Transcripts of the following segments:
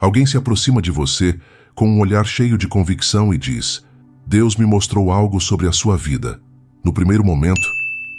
Alguém se aproxima de você com um olhar cheio de convicção e diz: Deus me mostrou algo sobre a sua vida. No primeiro momento,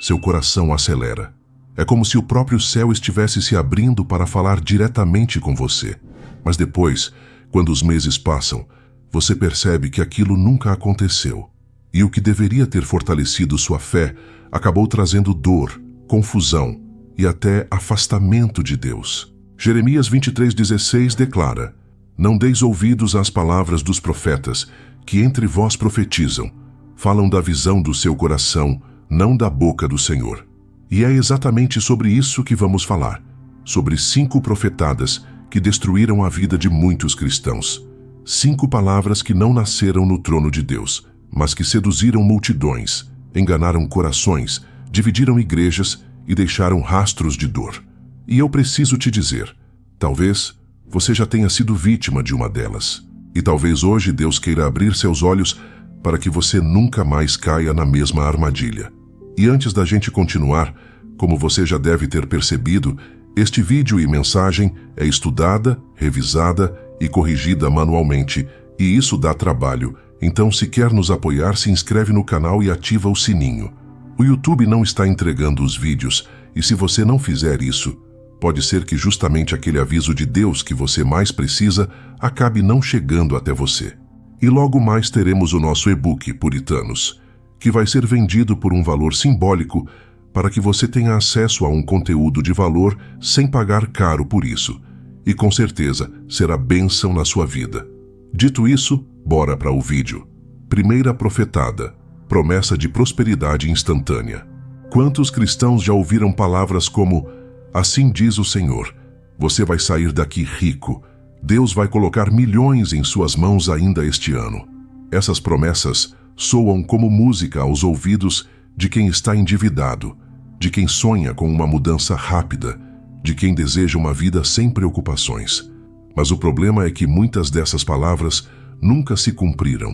seu coração acelera. É como se o próprio céu estivesse se abrindo para falar diretamente com você. Mas depois, quando os meses passam, você percebe que aquilo nunca aconteceu. E o que deveria ter fortalecido sua fé acabou trazendo dor, confusão e até afastamento de Deus. Jeremias 23:16 declara: Não deis ouvidos às palavras dos profetas, que entre vós profetizam. Falam da visão do seu coração, não da boca do Senhor. E é exatamente sobre isso que vamos falar. Sobre 5 profetadas que destruíram a vida de muitos cristãos. 5 palavras que não nasceram no trono de Deus, mas que seduziram multidões, enganaram corações, dividiram igrejas e deixaram rastros de dor. E eu preciso te dizer, talvez você já tenha sido vítima de uma delas. E talvez hoje Deus queira abrir seus olhos para que você nunca mais caia na mesma armadilha. E antes da gente continuar, como você já deve ter percebido, este vídeo e mensagem é estudada, revisada e corrigida manualmente, e isso dá trabalho. Então, se quer nos apoiar, se inscreve no canal e ativa o sininho. O YouTube não está entregando os vídeos, e se você não fizer isso, pode ser que justamente aquele aviso de Deus que você mais precisa acabe não chegando até você. E logo mais teremos o nosso e-book Puritanos, que vai ser vendido por um valor simbólico para que você tenha acesso a um conteúdo de valor sem pagar caro por isso. E com certeza será bênção na sua vida. Dito isso, bora para o vídeo. Primeira profetada, promessa de prosperidade instantânea. Quantos cristãos já ouviram palavras como: assim diz o Senhor, você vai sair daqui rico, Deus vai colocar milhões em suas mãos ainda este ano. Essas promessas soam como música aos ouvidos de quem está endividado, de quem sonha com uma mudança rápida, de quem deseja uma vida sem preocupações. Mas o problema é que muitas dessas palavras nunca se cumpriram,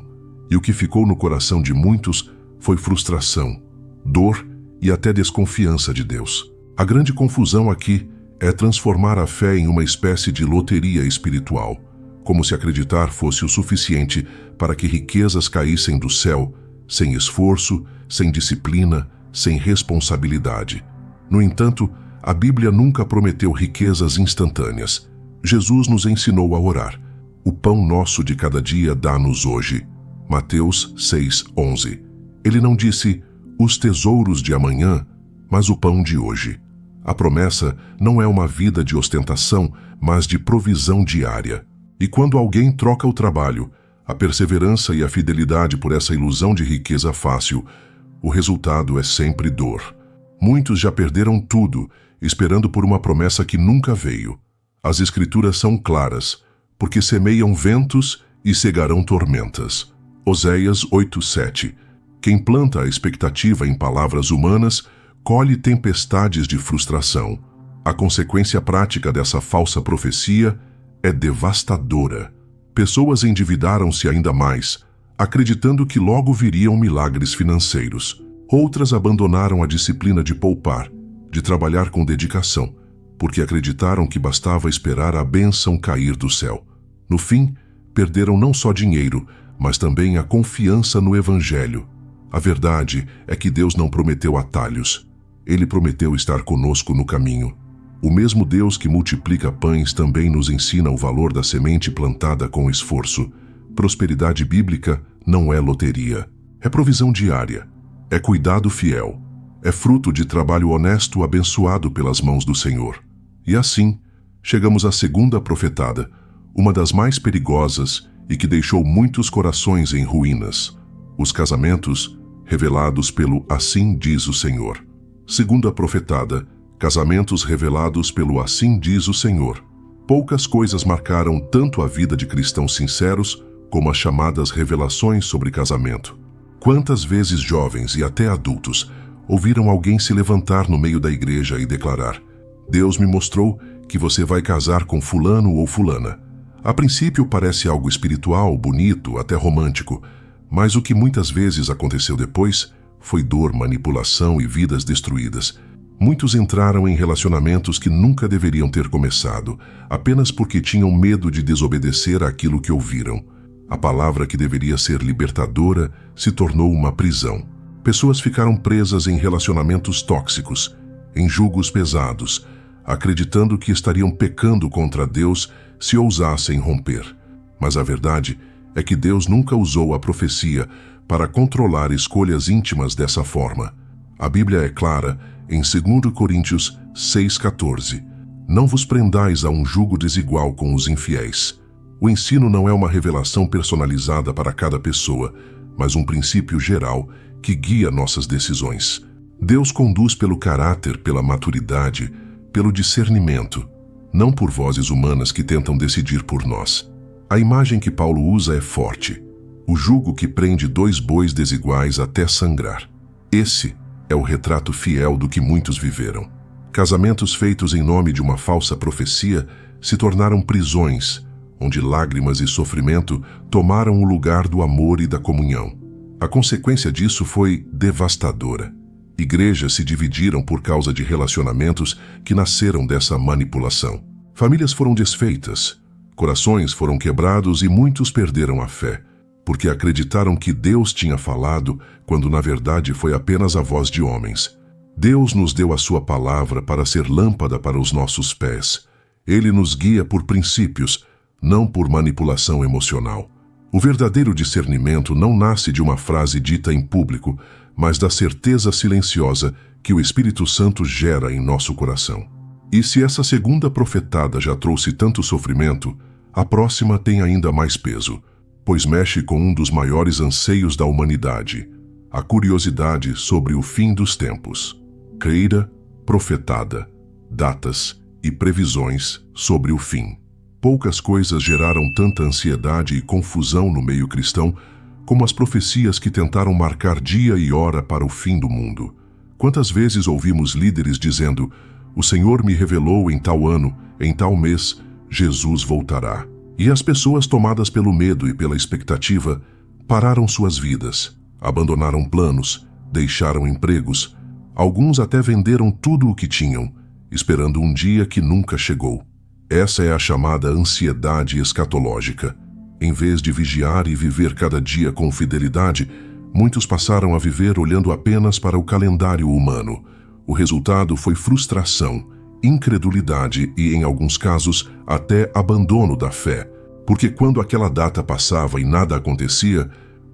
e o que ficou no coração de muitos foi frustração, dor e até desconfiança de Deus. A grande confusão aqui é transformar a fé em uma espécie de loteria espiritual, como se acreditar fosse o suficiente para que riquezas caíssem do céu, sem esforço, sem disciplina, sem responsabilidade. No entanto, a Bíblia nunca prometeu riquezas instantâneas. Jesus nos ensinou a orar: o pão nosso de cada dia dá-nos hoje. Mateus 6:11. Ele não disse: os tesouros de amanhã, mas o pão de hoje. A promessa não é uma vida de ostentação, mas de provisão diária. E quando alguém troca o trabalho, a perseverança e a fidelidade por essa ilusão de riqueza fácil, o resultado é sempre dor. Muitos já perderam tudo, esperando por uma promessa que nunca veio. As Escrituras são claras, porque semeiam ventos e cegarão tormentas. Oséias 8:7. Quem planta a expectativa em palavras humanas, colhe tempestades de frustração. A consequência prática dessa falsa profecia é devastadora. Pessoas endividaram-se ainda mais, acreditando que logo viriam milagres financeiros. Outras abandonaram a disciplina de poupar, de trabalhar com dedicação, porque acreditaram que bastava esperar a bênção cair do céu. No fim, perderam não só dinheiro, mas também a confiança no Evangelho. A verdade é que Deus não prometeu atalhos. Ele prometeu estar conosco no caminho. O mesmo Deus que multiplica pães também nos ensina o valor da semente plantada com esforço. Prosperidade bíblica não é loteria. É provisão diária. É cuidado fiel. É fruto de trabalho honesto abençoado pelas mãos do Senhor. E assim, chegamos à segunda profetada, uma das mais perigosas e que deixou muitos corações em ruínas. Os casamentos revelados pelo assim diz o Senhor. Segunda profetada, casamentos revelados pelo assim diz o Senhor. Poucas coisas marcaram tanto a vida de cristãos sinceros como as chamadas revelações sobre casamento. Quantas vezes jovens e até adultos ouviram alguém se levantar no meio da igreja e declarar: Deus me mostrou que você vai casar com fulano ou fulana. A princípio parece algo espiritual, bonito, até romântico, mas o que muitas vezes aconteceu depois foi dor, manipulação e vidas destruídas. Muitos entraram em relacionamentos que nunca deveriam ter começado, apenas porque tinham medo de desobedecer àquilo que ouviram. A palavra que deveria ser libertadora se tornou uma prisão. Pessoas ficaram presas em relacionamentos tóxicos, em julgos pesados, acreditando que estariam pecando contra Deus se ousassem romper. Mas a verdade é que Deus nunca usou a profecia para controlar escolhas íntimas dessa forma. A Bíblia é clara em 2 Coríntios 6,14. Não vos prendais a um jugo desigual com os infiéis. O ensino não é uma revelação personalizada para cada pessoa, mas um princípio geral que guia nossas decisões. Deus conduz pelo caráter, pela maturidade, pelo discernimento, não por vozes humanas que tentam decidir por nós. A imagem que Paulo usa é forte. O jugo que prende dois bois desiguais até sangrar. Esse é o retrato fiel do que muitos viveram. Casamentos feitos em nome de uma falsa profecia se tornaram prisões, onde lágrimas e sofrimento tomaram o lugar do amor e da comunhão. A consequência disso foi devastadora. Igrejas se dividiram por causa de relacionamentos que nasceram dessa manipulação. Famílias foram desfeitas, corações foram quebrados e muitos perderam a fé, porque acreditaram que Deus tinha falado, quando na verdade foi apenas a voz de homens. Deus nos deu a sua palavra para ser lâmpada para os nossos pés. Ele nos guia por princípios, não por manipulação emocional. O verdadeiro discernimento não nasce de uma frase dita em público, mas da certeza silenciosa que o Espírito Santo gera em nosso coração. E se essa segunda profetada já trouxe tanto sofrimento, a próxima tem ainda mais peso, pois mexe com um dos maiores anseios da humanidade, a curiosidade sobre o fim dos tempos. Creira, profetada, datas e previsões sobre o fim. Poucas coisas geraram tanta ansiedade e confusão no meio cristão como as profecias que tentaram marcar dia e hora para o fim do mundo. Quantas vezes ouvimos líderes dizendo: "O Senhor me revelou em tal ano, em tal mês, Jesus voltará." E as pessoas, tomadas pelo medo e pela expectativa, pararam suas vidas, abandonaram planos, deixaram empregos, alguns até venderam tudo o que tinham, esperando um dia que nunca chegou. Essa é a chamada ansiedade escatológica. Em vez de vigiar e viver cada dia com fidelidade, muitos passaram a viver olhando apenas para o calendário humano. O resultado foi frustração, incredulidade e, em alguns casos, até abandono da fé, porque quando aquela data passava e nada acontecia,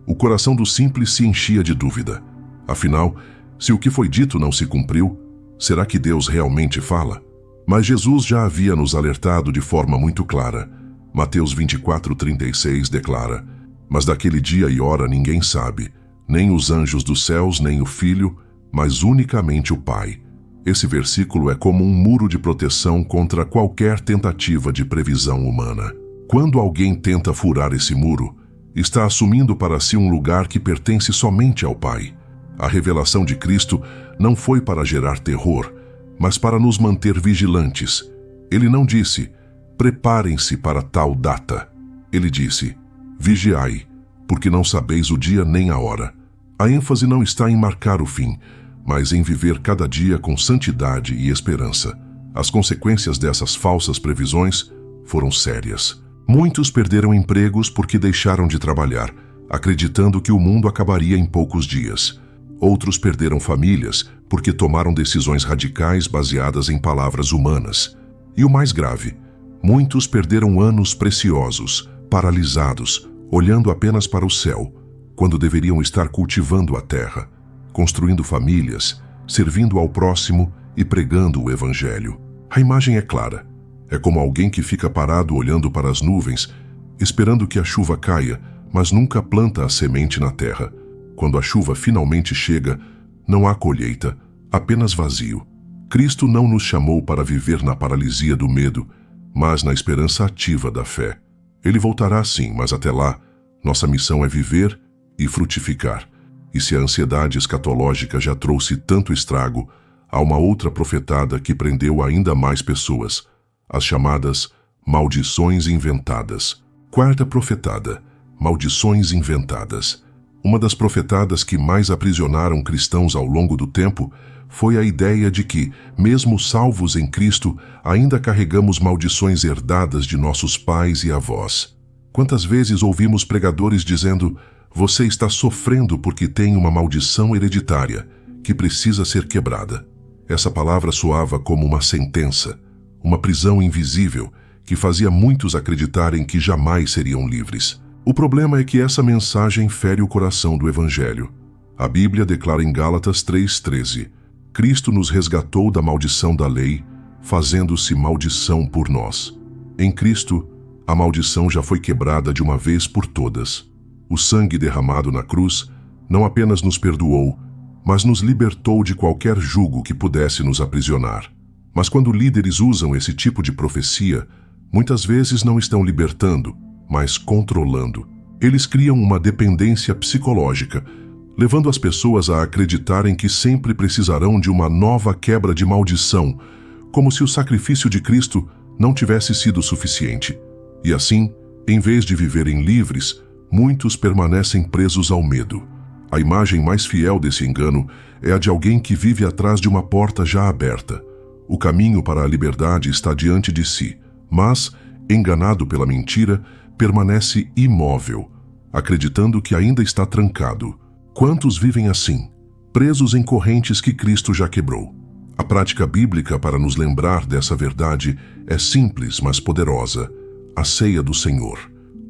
o coração do simples se enchia de dúvida. Afinal, se o que foi dito não se cumpriu, será que Deus realmente fala? Mas Jesus já havia nos alertado de forma muito clara. Mateus 24:36 declara: "Mas daquele dia e hora ninguém sabe, nem os anjos dos céus, nem o Filho, mas unicamente o Pai." Esse versículo é como um muro de proteção contra qualquer tentativa de previsão humana. Quando alguém tenta furar esse muro, está assumindo para si um lugar que pertence somente ao Pai. A revelação de Cristo não foi para gerar terror, mas para nos manter vigilantes. Ele não disse: "Preparem-se para tal data." Ele disse: "Vigiai, porque não sabeis o dia nem a hora." A ênfase não está em marcar o fim, mas em viver cada dia com santidade e esperança. As consequências dessas falsas previsões foram sérias. Muitos perderam empregos porque deixaram de trabalhar, acreditando que o mundo acabaria em poucos dias. Outros perderam famílias porque tomaram decisões radicais baseadas em palavras humanas. E o mais grave, muitos perderam anos preciosos, paralisados, olhando apenas para o céu, quando deveriam estar cultivando a terra, construindo famílias, servindo ao próximo e pregando o Evangelho. A imagem é clara. É como alguém que fica parado olhando para as nuvens, esperando que a chuva caia, mas nunca planta a semente na terra. Quando a chuva finalmente chega, não há colheita, apenas vazio. Cristo não nos chamou para viver na paralisia do medo, mas na esperança ativa da fé. Ele voltará sim, mas até lá, nossa missão é viver e frutificar. E se a ansiedade escatológica já trouxe tanto estrago, há uma outra profetada que prendeu ainda mais pessoas, as chamadas maldições inventadas. Quarta profetada: maldições inventadas. Uma das profetadas que mais aprisionaram cristãos ao longo do tempo foi a ideia de que, mesmo salvos em Cristo, ainda carregamos maldições herdadas de nossos pais e avós. Quantas vezes ouvimos pregadores dizendo: "Você está sofrendo porque tem uma maldição hereditária que precisa ser quebrada"? Essa palavra soava como uma sentença, uma prisão invisível que fazia muitos acreditarem que jamais seriam livres. O problema é que essa mensagem fere o coração do Evangelho. A Bíblia declara em Gálatas 3,13: Cristo nos resgatou da maldição da lei, fazendo-se maldição por nós. Em Cristo, a maldição já foi quebrada de uma vez por todas. O sangue derramado na cruz não apenas nos perdoou, mas nos libertou de qualquer jugo que pudesse nos aprisionar. Mas quando líderes usam esse tipo de profecia, muitas vezes não estão libertando, mas controlando. Eles criam uma dependência psicológica, levando as pessoas a acreditarem que sempre precisarão de uma nova quebra de maldição, como se o sacrifício de Cristo não tivesse sido suficiente. E assim, em vez de viverem livres, muitos permanecem presos ao medo. A imagem mais fiel desse engano é a de alguém que vive atrás de uma porta já aberta. O caminho para a liberdade está diante de si, mas, enganado pela mentira, permanece imóvel, acreditando que ainda está trancado. Quantos vivem assim, presos em correntes que Cristo já quebrou? A prática bíblica para nos lembrar dessa verdade é simples, mas poderosa: a ceia do Senhor.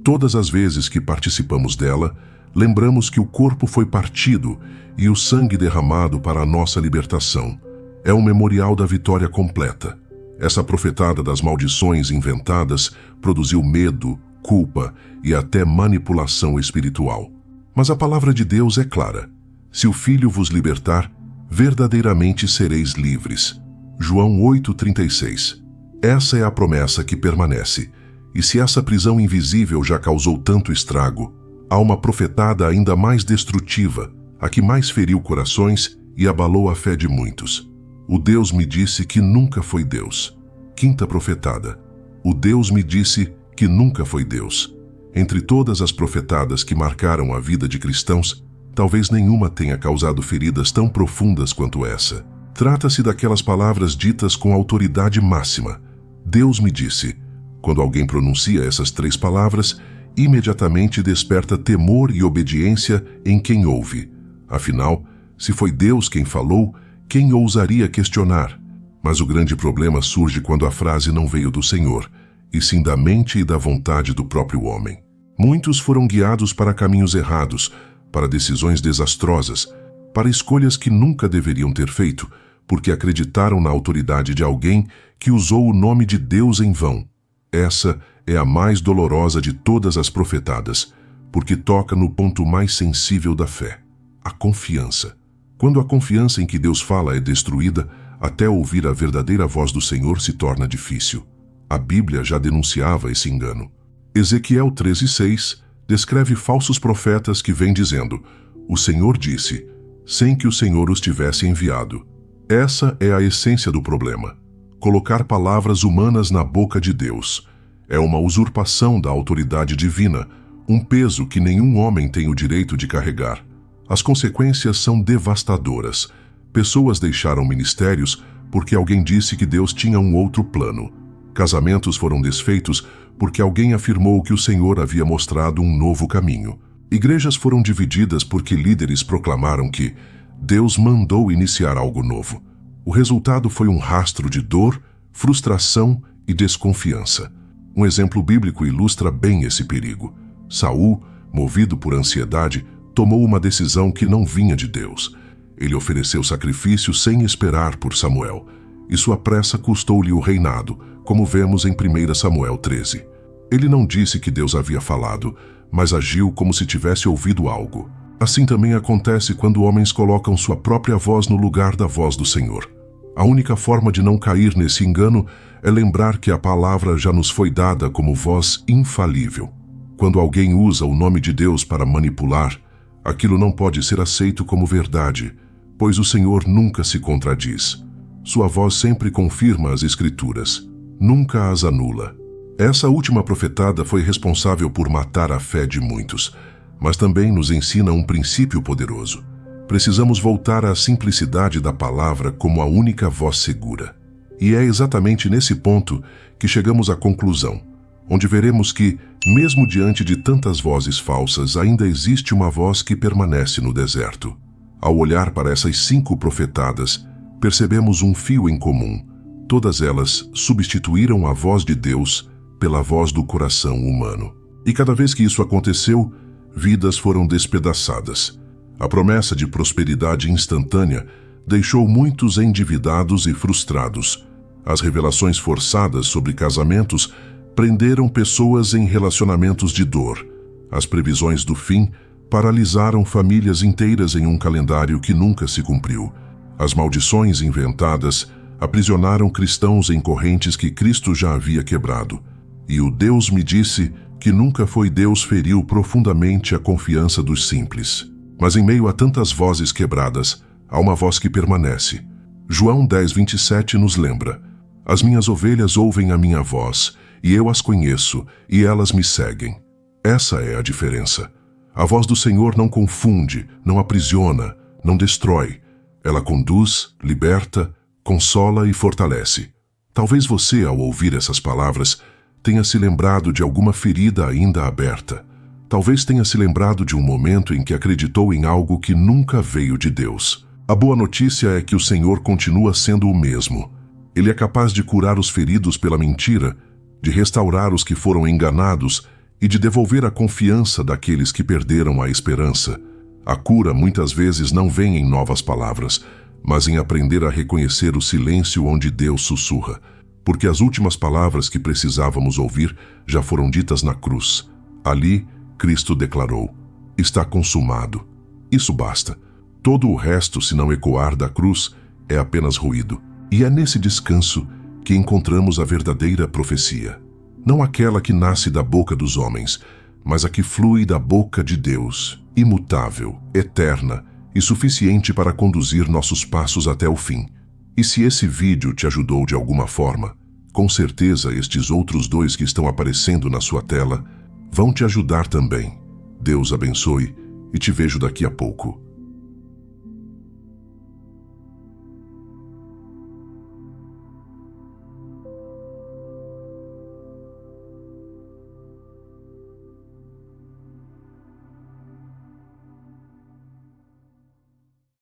Todas as vezes que participamos dela, lembramos que o corpo foi partido e o sangue derramado para a nossa libertação. É um memorial da vitória completa. Essa profetada das maldições inventadas produziu medo, culpa e até manipulação espiritual. Mas a palavra de Deus é clara: se o Filho vos libertar, verdadeiramente sereis livres. João 8,36. Essa é a promessa que permanece. E se essa prisão invisível já causou tanto estrago, há uma profetada ainda mais destrutiva, a que mais feriu corações e abalou a fé de muitos. O Deus me disse que nunca foi Deus. Quinta profetada. O Deus me disse que nunca foi Deus. Entre todas as profetadas que marcaram a vida de cristãos, talvez nenhuma tenha causado feridas tão profundas quanto essa. Trata-se daquelas palavras ditas com autoridade máxima. Deus me disse. Quando alguém pronuncia essas 3 palavras, imediatamente desperta temor e obediência em quem ouve. Afinal, se foi Deus quem falou, quem ousaria questionar? Mas o grande problema surge quando a frase não veio do Senhor, e sim da mente e da vontade do próprio homem. Muitos foram guiados para caminhos errados, para decisões desastrosas, para escolhas que nunca deveriam ter feito, porque acreditaram na autoridade de alguém que usou o nome de Deus em vão. Essa é a mais dolorosa de todas as profetadas, porque toca no ponto mais sensível da fé: a confiança. Quando a confiança em que Deus fala é destruída, até ouvir a verdadeira voz do Senhor se torna difícil. A Bíblia já denunciava esse engano. Ezequiel 13,6 descreve falsos profetas que vêm dizendo: "O Senhor disse", sem que o Senhor os tivesse enviado. Essa é a essência do problema: colocar palavras humanas na boca de Deus. É uma usurpação da autoridade divina, um peso que nenhum homem tem o direito de carregar. As consequências são devastadoras. Pessoas deixaram ministérios porque alguém disse que Deus tinha um outro plano. Casamentos foram desfeitos porque alguém afirmou que o Senhor havia mostrado um novo caminho. Igrejas foram divididas porque líderes proclamaram que Deus mandou iniciar algo novo. O resultado foi um rastro de dor, frustração e desconfiança. Um exemplo bíblico ilustra bem esse perigo. Saul, movido por ansiedade, tomou uma decisão que não vinha de Deus. Ele ofereceu sacrifício sem esperar por Samuel, e sua pressa custou-lhe o reinado, como vemos em 1 Samuel 13. Ele não disse que Deus havia falado, mas agiu como se tivesse ouvido algo. Assim também acontece quando homens colocam sua própria voz no lugar da voz do Senhor. A única forma de não cair nesse engano é lembrar que a palavra já nos foi dada como voz infalível. Quando alguém usa o nome de Deus para manipular, aquilo não pode ser aceito como verdade, pois o Senhor nunca se contradiz. Sua voz sempre confirma as Escrituras, nunca as anula. Essa última profetada foi responsável por matar a fé de muitos. mas também nos ensina um princípio poderoso. Precisamos voltar à simplicidade da palavra como a única voz segura. E é exatamente nesse ponto que chegamos à conclusão, onde veremos que, mesmo diante de tantas vozes falsas, ainda existe uma voz que permanece no deserto. Ao olhar para essas 5 profetadas, percebemos um fio em comum. Todas elas substituíram a voz de Deus pela voz do coração humano. E cada vez que isso aconteceu, vidas foram despedaçadas. A promessa de prosperidade instantânea deixou muitos endividados e frustrados. As revelações forçadas sobre casamentos prenderam pessoas em relacionamentos de dor. As previsões do fim paralisaram famílias inteiras em um calendário que nunca se cumpriu. As maldições inventadas aprisionaram cristãos em correntes que Cristo já havia quebrado. E o Deus me disse que nunca foi Deus feriu profundamente a confiança dos simples. Mas em meio a tantas vozes quebradas, há uma voz que permanece. João 10:27 nos lembra: as minhas ovelhas ouvem a minha voz, e eu as conheço, e elas me seguem. Essa é a diferença. A voz do Senhor não confunde, não aprisiona, não destrói. Ela conduz, liberta, consola e fortalece. Talvez você, ao ouvir essas palavras, tenha se lembrado de alguma ferida ainda aberta. Talvez tenha se lembrado de um momento em que acreditou em algo que nunca veio de Deus. A boa notícia é que o Senhor continua sendo o mesmo. Ele é capaz de curar os feridos pela mentira, de restaurar os que foram enganados e de devolver a confiança daqueles que perderam a esperança. A cura muitas vezes não vem em novas palavras, mas em aprender a reconhecer o silêncio onde Deus sussurra, porque as últimas palavras que precisávamos ouvir já foram ditas na cruz. Ali, Cristo declarou: está consumado. Isso basta. Todo o resto, se não ecoar da cruz, é apenas ruído. E é nesse descanso que encontramos a verdadeira profecia. Não aquela que nasce da boca dos homens, mas a que flui da boca de Deus, imutável, eterna e suficiente para conduzir nossos passos até o fim. E se esse vídeo te ajudou de alguma forma, com certeza estes outros 2 que estão aparecendo na sua tela vão te ajudar também. Deus abençoe e te vejo daqui a pouco.